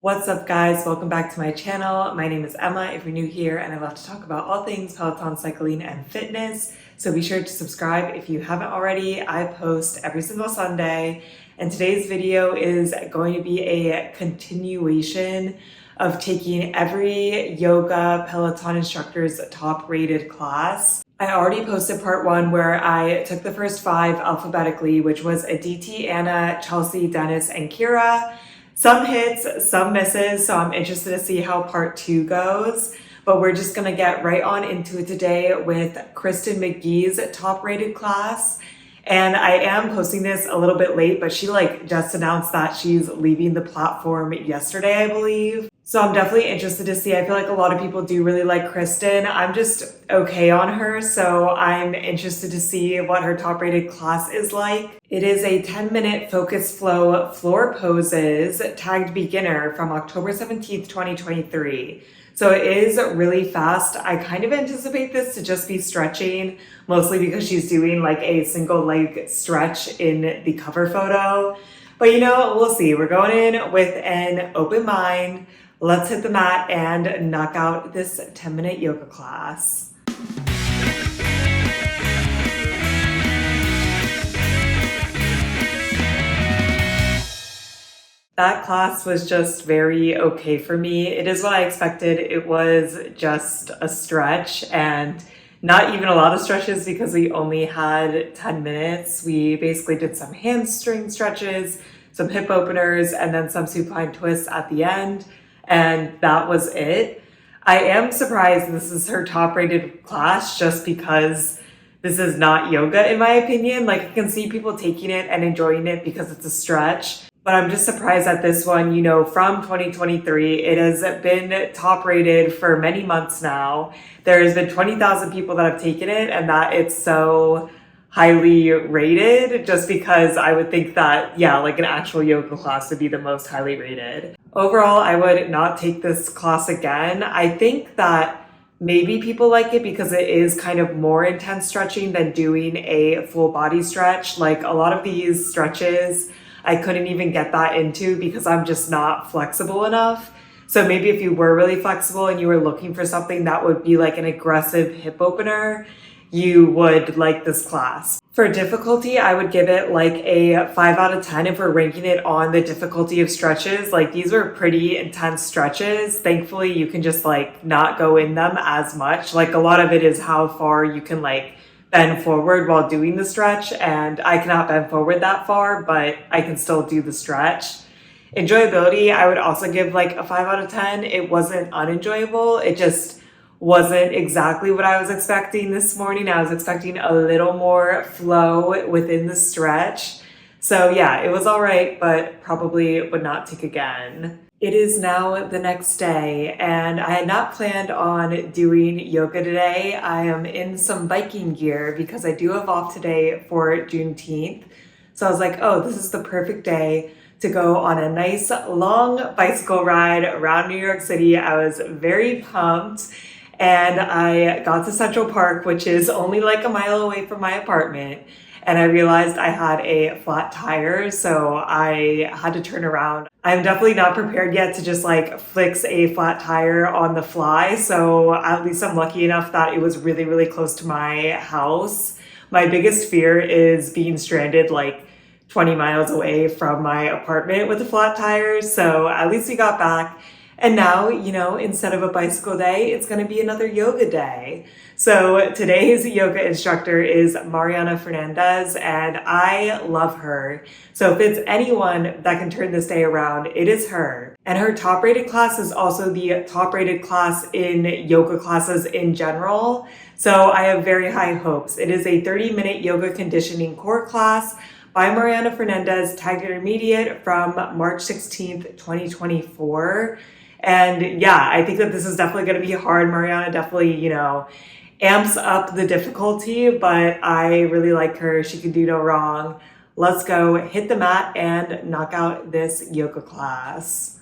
What's up, guys? Welcome back to my channel. My name is Emma if you're new here, and I love to talk about all things Peloton cycling and fitness. So be sure to subscribe if you haven't already. I post every single Sunday, and today's video is going to be a continuation of taking every yoga Peloton instructor's top rated class. I already posted part one where I took the first 5 alphabetically, which was Aditi, Anna, Chelsea, Dennis, and Kira. Some hits, some misses, so I'm interested to see how part 2 goes. But we're just gonna get right on into it today with Kristen McGee's top rated class. And I am posting this a little bit late, but she just announced that she's leaving the platform yesterday, I believe. So I'm definitely interested to see. I feel like a lot of people do really like Kristen. I'm just okay on her, so I'm interested to see what her top rated class is like. It is a 10-minute focus flow floor poses tagged beginner from October 17th, 2023. So it is really fast. I kind of anticipate this to just be stretching, mostly because she's doing like a single leg stretch in the cover photo. But we'll see. We're going in with an open mind. Let's hit the mat and knock out this 10-minute yoga class. That class was just very okay for me. It is what I expected. It was just a stretch and not even a lot of stretches because we only had 10 minutes. We basically did some hamstring stretches, some hip openers, and then some supine twists at the end. And that was it. I am surprised this is her top rated class just because this is not yoga in my opinion. Like, I can see people taking it and enjoying it because it's a stretch. But I'm just surprised at this one, from 2023. It has been top rated for many months now. There has been 20,000 people that have taken it, and that it's so highly rated just because I would think that, like an actual yoga class would be the most highly rated. Overall, I would not take this class again. I think that maybe people like it because it is kind of more intense stretching than doing a full body stretch. Like, a lot of these stretches, I couldn't even get that into because I'm just not flexible enough. So maybe if you were really flexible and you were looking for something that would be like an aggressive hip opener, you would like this class. For difficulty, I would give it like a 5 out of 10 if we're ranking it on the difficulty of stretches. Like, these were pretty intense stretches. Thankfully, you can just not go in them as much. Like, a lot of it is how far you can bend forward while doing the stretch, and I cannot bend forward that far, but I can still do the stretch. Enjoyability, I would also give a 5 out of 10. It wasn't unenjoyable. It just wasn't exactly what I was expecting this morning. I was expecting a little more flow within the stretch. So yeah, it was all right, but probably would not take again. It is now the next day, and I had not planned on doing yoga today. I am in some biking gear because I do have off today for Juneteenth. So I was like, oh, this is the perfect day to go on a nice long bicycle ride around New York City. I was very pumped. And I got to Central Park, which is only a mile away from my apartment. And I realized I had a flat tire, so I had to turn around. I'm definitely not prepared yet to just fix a flat tire on the fly. So at least I'm lucky enough that it was really, really close to my house. My biggest fear is being stranded 20 miles away from my apartment with a flat tire. So at least we got back. And now, instead of a bicycle day, it's going to be another yoga day. So today's yoga instructor is Mariana Fernandez, and I love her. So if it's anyone that can turn this day around, it is her. And her top rated class is also the top rated class in yoga classes in general. So I have very high hopes. It is a 30-minute yoga conditioning core class by Mariana Fernandez, tagged intermediate from March 16th, 2024. And yeah, I think that this is definitely going to be hard. Mariana definitely, amps up the difficulty, but I really like her. She can do no wrong. Let's go hit the mat and knock out this yoga class.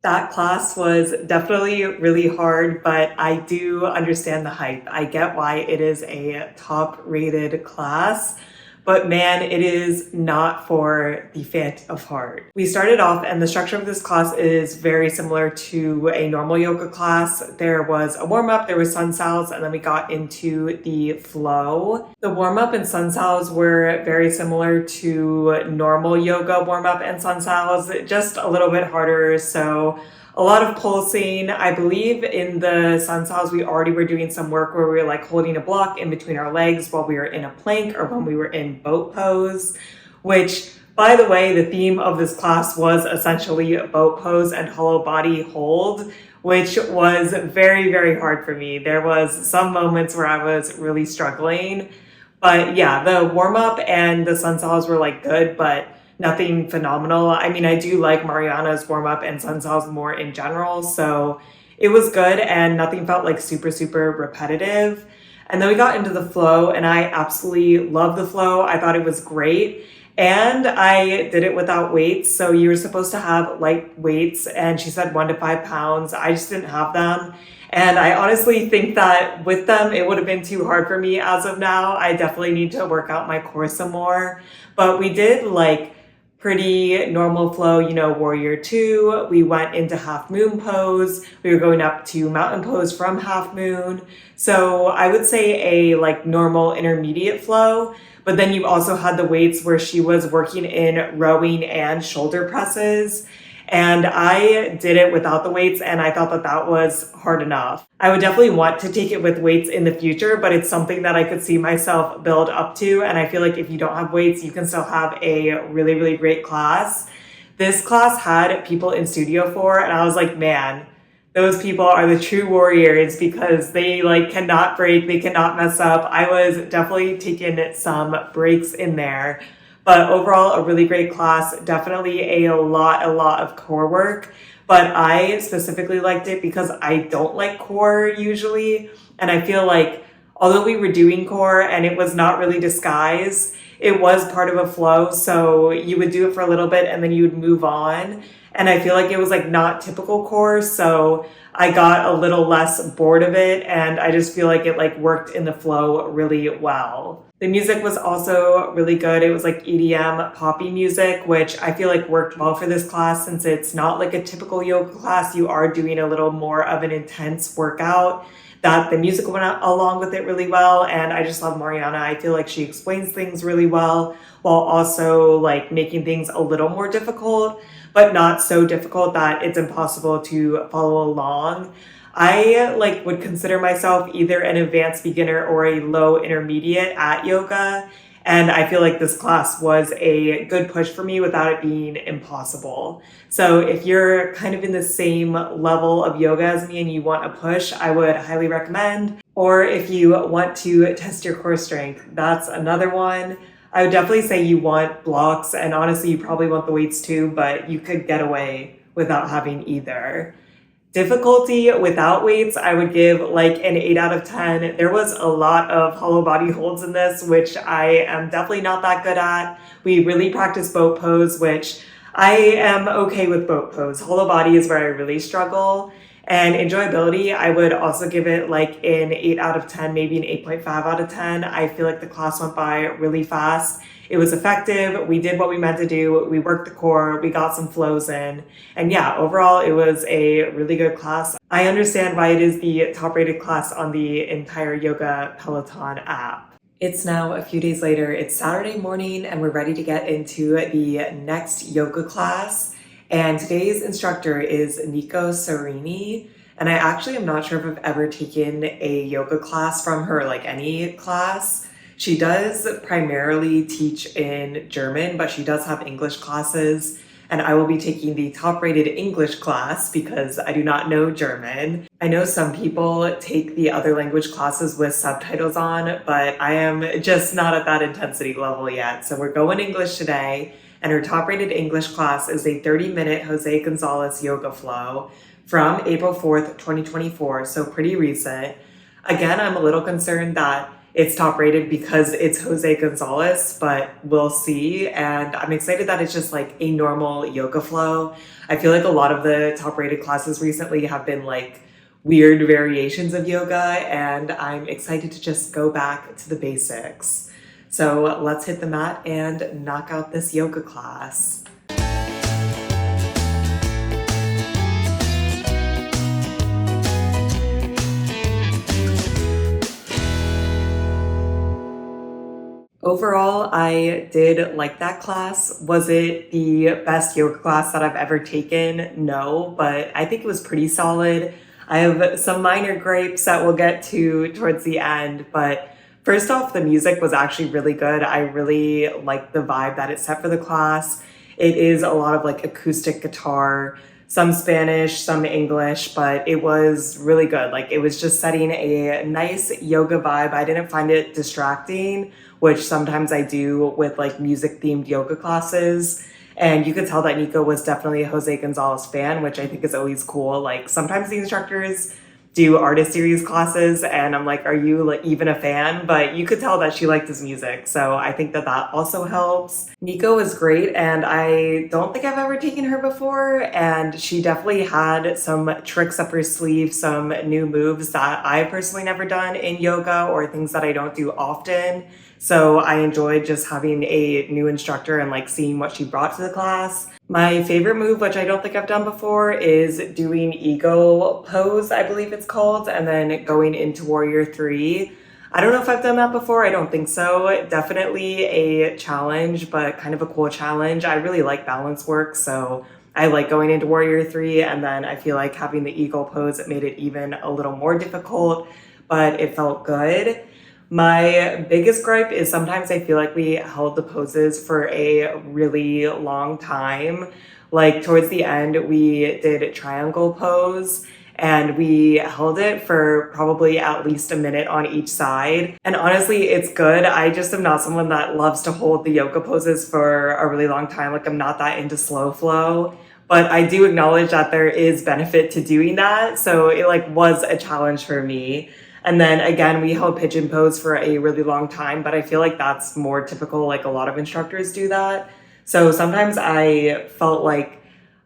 That class was definitely really hard, but I do understand the hype. I get why it is a top rated class, but man, it is not for the faint of heart. We started off, and the structure of this class is very similar to a normal yoga class. There was a warm up, there was sun sals, and then we got into the flow. The warm up and sun sals were very similar to normal yoga warm up and sun sals, just a little bit harder. So a lot of pulsing. I believe in the sun sals, we already were doing some work where we were like holding a block in between our legs while we were in a plank or when we were in boat pose, which, by the way, the theme of this class was essentially boat pose and hollow body hold, which was very, very hard for me. There was some moments where I was really struggling, but yeah, the warm up and the sun sals were like good, but nothing phenomenal. I mean, I do like Mariana's warm up and sun sals more in general, so it was good and nothing felt like super, super repetitive. And then we got into the flow, and I absolutely love the flow. I thought it was great. And I did it without weights. So you were supposed to have light weights, and she said 1 to 5 pounds. I just didn't have them. And I honestly think that with them, it would have been too hard for me as of now. I definitely need to work out my core some more. But we did like pretty normal flow, warrior 2. We went into half moon pose. We were going up to mountain pose from half moon. So I would say a like normal intermediate flow. But then you also had the weights where she was working in rowing and shoulder presses. And I did it without the weights, and I thought that that was hard enough. I would definitely want to take it with weights in the future, but it's something that I could see myself build up to. And I feel like if you don't have weights, you can still have a really, really great class. This class had people in Studio 4, and I was like, man, those people are the true warriors because they like cannot break, they cannot mess up. I was definitely taking some breaks in there. But overall, a really great class, definitely a lot of core work. But I specifically liked it because I don't like core usually. And I feel like although we were doing core and it was not really disguised, it was part of a flow. So you would do it for a little bit and then you would move on. And I feel like it was like not typical core. So I got a little less bored of it. And I just feel like it like worked in the flow really well. The music was also really good. It was like EDM poppy music, which I feel like worked well for this class since it's not like a typical yoga class. You are doing a little more of an intense workout. That the music went along with it really well. And I just love Mariana. I feel like she explains things really well while also like making things a little more difficult, but not so difficult that it's impossible to follow along. I like would consider myself either an advanced beginner or a low intermediate at yoga. And I feel like this class was a good push for me without it being impossible. So if you're kind of in the same level of yoga as me and you want a push, I would highly recommend. Or if you want to test your core strength, that's another one. I would definitely say you want blocks, and honestly, you probably want the weights too, but you could get away without having either. Difficulty without weights, I would give like an 8 out of 10. There was a lot of hollow body holds in this, which I am definitely not that good at. We really practiced boat pose, which I am okay with boat pose. Hollow body is where I really struggle. And enjoyability, I would also give it like an 8 out of 10, maybe an 8.5 out of 10. I feel like the class went by really fast. It was effective. We did what we meant to do. We worked the core. We got some flows in. And yeah, overall, it was a really good class. I understand why it is the top rated class on the entire Yoga Peloton app. It's now a few days later. It's Saturday morning and we're ready to get into the next yoga class. And today's instructor is Nico Serini. And I actually am not sure if I've ever taken a yoga class from her, like any class. She does primarily teach in German, but she does have English classes. And I will be taking the top-rated English class because I do not know German. I know some people take the other language classes with subtitles on, but I am just not at that intensity level yet. So we're going English today. And her top-rated English class is a 30-minute Jose Gonzalez yoga flow from April 4th, 2024, so pretty recent. Again, I'm a little concerned that it's top rated because it's Jose Gonzalez, but we'll see. And I'm excited that it's just like a normal yoga flow. I feel like a lot of the top rated classes recently have been like weird variations of yoga, and I'm excited to just go back to the basics. So let's hit the mat and knock out this yoga class. Overall, I did like that class. Was it the best yoga class that I've ever taken? No, but I think it was pretty solid. I have some minor gripes that we'll get to towards the end, but first off, the music was actually really good. I really liked the vibe that it set for the class. It is a lot of like acoustic guitar, some Spanish, some English, but it was really good. Like it was just setting a nice yoga vibe. I didn't find it distracting, which sometimes I do with like music themed yoga classes. And you could tell that Nico was definitely a Jose Gonzalez fan, which I think is always cool. Like sometimes the instructors do artist series classes and I'm like, are you like even a fan? But you could tell that she liked his music. So I think that that also helps. Nico was great and I don't think I've ever taken her before. And she definitely had some tricks up her sleeve, some new moves that I've personally never done in yoga or things that I don't do often. So I enjoyed just having a new instructor and like seeing what she brought to the class. My favorite move, which I don't think I've done before, is doing eagle pose, I believe it's called, and then going into warrior three. I don't know if I've done that before. I don't think so. Definitely a challenge, but kind of a cool challenge. I really like balance work, so I like going into warrior three, and then I feel like having the eagle pose, it made it even a little more difficult, but it felt good. My biggest gripe is sometimes I feel like we held the poses for a really long time. Like towards the end, we did a triangle pose and we held it for probably at least a minute on each side. And honestly, it's good. I just am not someone that loves to hold the yoga poses for a really long time. Like I'm not that into slow flow. But I do acknowledge that there is benefit to doing that. So it like was a challenge for me. And then again, we held pigeon pose for a really long time, but I feel like that's more typical, like a lot of instructors do that. So sometimes I felt like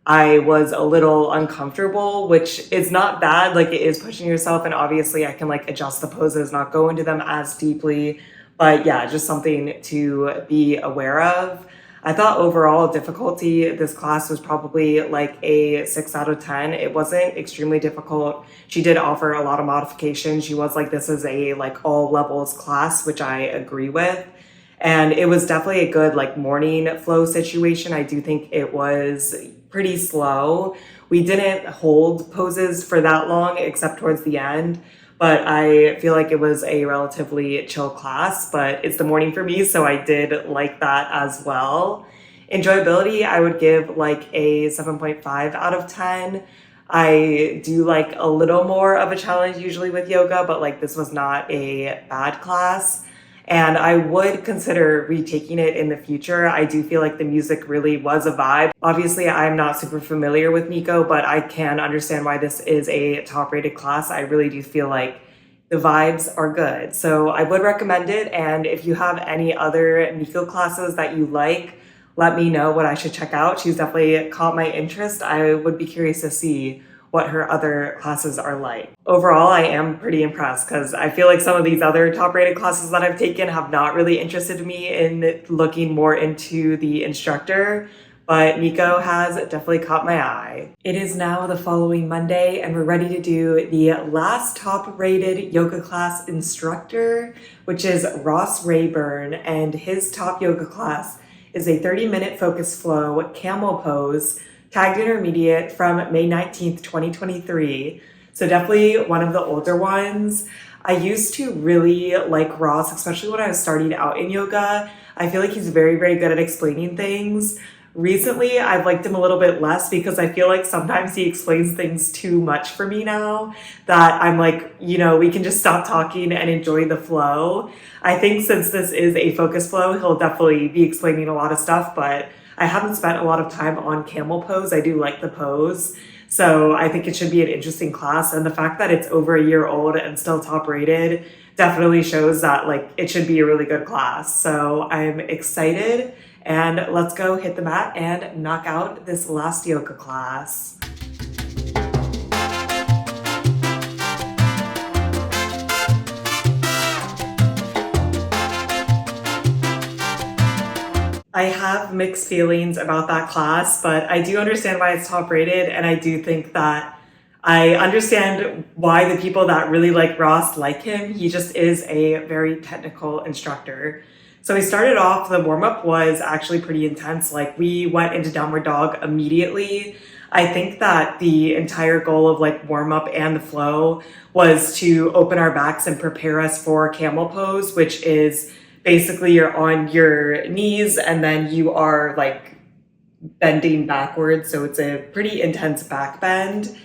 I was a little uncomfortable, which is not bad, like it is pushing yourself, and obviously I can like adjust the poses, not go into them as deeply, but yeah, just something to be aware of. I thought overall difficulty, this class was probably like a 6 out of 10. It wasn't extremely difficult. She did offer a lot of modifications. She was like, this is a like all levels class, which I agree with. And it was definitely a good like morning flow situation. I do think it was pretty slow. We didn't hold poses for that long except towards the end. But I feel like it was a relatively chill class, but it's the morning for me, so I did like that as well. Enjoyability, I would give like a 7.5 out of 10. I do like a little more of a challenge usually with yoga, but like this was not a bad class. And I would consider retaking it in the future. I do feel like the music really was a vibe. Obviously, I'm not super familiar with Nico, but I can understand why this is a top-rated class. I really do feel like the vibes are good. So I would recommend it. And if you have any other Nico classes that you like, let me know what I should check out. She's definitely caught my interest. I would be curious to see what her other classes are like. Overall, I am pretty impressed because I feel like some of these other top-rated classes that I've taken have not really interested me in looking more into the instructor, but Nico has definitely caught my eye. It is now the following Monday and we're ready to do the last top-rated yoga class instructor, which is Ross Rayburn, and his top yoga class is a 30-minute focus flow camel pose tagged intermediate from May 19th, 2023. So definitely one of the older ones. I used to really like Ross, especially when I was starting out in yoga. I feel like he's very, very good at explaining things. Recently, I've liked him a little bit less because I feel like sometimes he explains things too much for me now that I'm like, you know, we can just stop talking and enjoy the flow. I think since this is a focus flow, he'll definitely be explaining a lot of stuff, but I haven't spent a lot of time on camel pose. I do like the pose. So I think it should be an interesting class. And the fact that it's over a year old and still top rated definitely shows that like it should be a really good class. So I'm excited, and let's go hit the mat and knock out this last yoga class. I have mixed feelings about that class, but I do understand why it's top rated, and I do think that I understand why the people that really like Ross like him. He just is a very technical instructor. So we started off, the warm up was actually pretty intense. Like we went into downward dog immediately. I think that the entire goal of like warm up and the flow was to open our backs and prepare us for camel pose, which is basically you're on your knees and then you are like bending backwards. So it's a pretty intense back bend.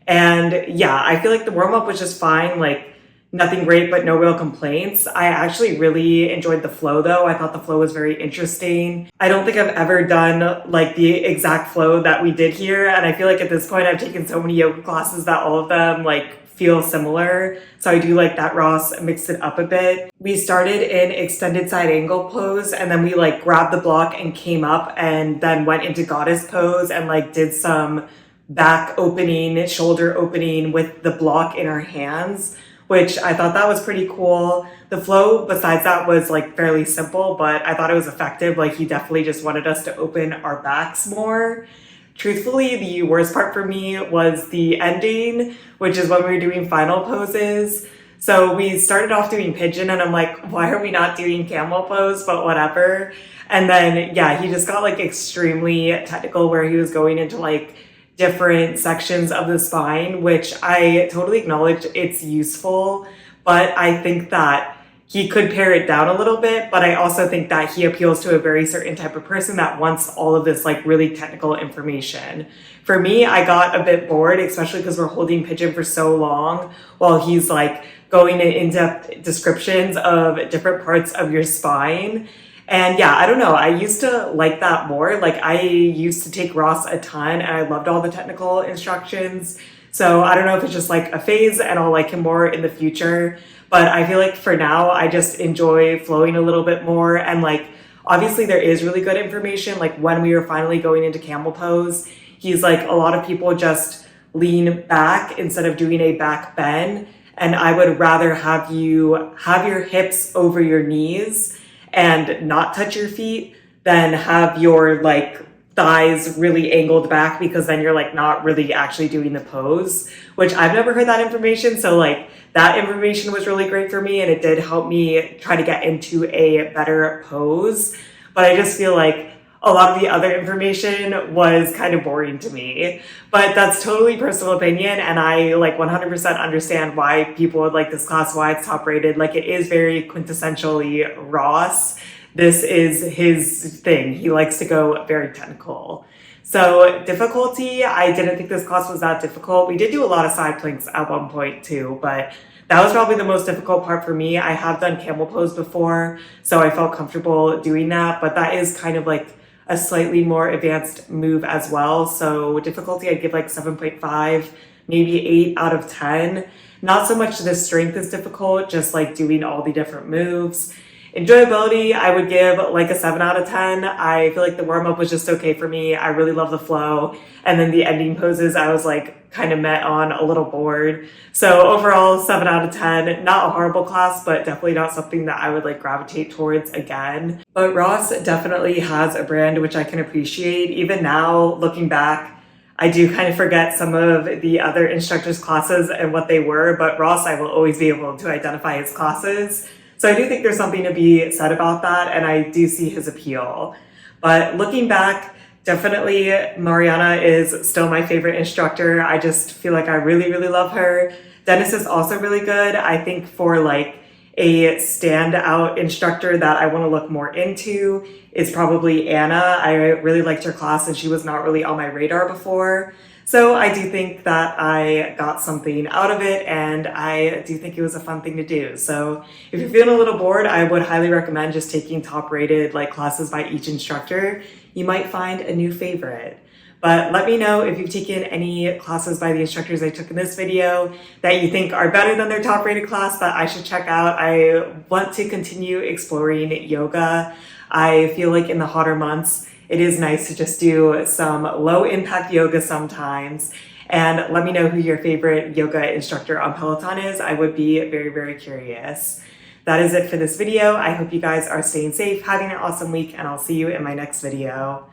And yeah, I feel like the warm up was just fine, like nothing great, but no real complaints. I actually really enjoyed the flow though. I thought the flow was very interesting. I don't think I've ever done like the exact flow that we did here. And I feel like at this point I've taken so many yoga classes that all of them like feel similar. So I do like that Ross mixed it up a bit. We started in extended side angle pose, and then we like grabbed the block and came up and then went into goddess pose and like did some back opening, shoulder opening with the block in our hands, which I thought that was pretty cool. The flow besides that was like fairly simple, but I thought it was effective. Like he definitely just wanted us to open our backs more. Truthfully, the worst part for me was the ending, which is when we were doing final poses. So we started off doing pigeon and I'm like, why are we not doing camel pose? But whatever. And then, yeah, he just got like extremely technical where he was going into like different sections of the spine, which I totally acknowledge it's useful. But I think that he could pare it down a little bit, but I also think that he appeals to a very certain type of person that wants all of this like really technical information. For me, I got a bit bored, especially because we're holding pigeon for so long while he's like going into in-depth descriptions of different parts of your spine. And yeah, I don't know. I used to like that more. Like I used to take Ross a ton and I loved all the technical instructions. So I don't know if it's just like a phase and I'll like him more in the future. But I feel like for now, I just enjoy flowing a little bit more. And like, obviously there is really good information. Like when we were finally going into camel pose, he's like, a lot of people just lean back instead of doing a back bend. And I would rather have you have your hips over your knees and not touch your feet than have your like thighs really angled back, because then you're like not really actually doing the pose, which I've never heard that information. So like that information was really great for me and it did help me try to get into a better pose. But I just feel like a lot of the other information was kind of boring to me. But that's totally personal opinion, and I like 100% understand why people would like this class, why it's top rated. Like it is very quintessentially Ross. This is his thing. He likes to go very technical. So difficulty, I didn't think this class was that difficult. We did do a lot of side planks at one point too, but that was probably the most difficult part for me. I have done camel pose before, so I felt comfortable doing that, but that is kind of like a slightly more advanced move as well. So difficulty, I'd give like 7.5, maybe 8 out of 10. Not so much the strength is difficult, just like doing all the different moves. Enjoyability, I would give like a 7 out of 10. I feel like the warm-up was just okay for me. I really love the flow. And then the ending poses, I was like kind of met on, a little bored. So overall, 7 out of 10. Not a horrible class, but definitely not something that I would like gravitate towards again. But Ross definitely has a brand which I can appreciate. Even now, looking back, I do kind of forget some of the other instructors' classes and what they were, but Ross, I will always be able to identify his classes. So I do think there's something to be said about that, and I do see his appeal. But looking back, definitely Mariana is still my favorite instructor. I just feel like I really, really love her. Dennis is also really good. I think for like a standout instructor that I want to look more into is probably Anna. I really liked her class and she was not really on my radar before. So I do think that I got something out of it, and I do think it was a fun thing to do. So if you're feeling a little bored, I would highly recommend just taking top rated like classes by each instructor. You might find a new favorite. But let me know if you've taken any classes by the instructors I took in this video that you think are better than their top rated class that I should check out. I want to continue exploring yoga. I feel like in the hotter months, it is nice to just do some low impact yoga sometimes. And let me know who your favorite yoga instructor on Peloton is. I would be very, very curious. That is it for this video. I hope you guys are staying safe, having an awesome week, and I'll see you in my next video.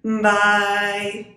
Bye!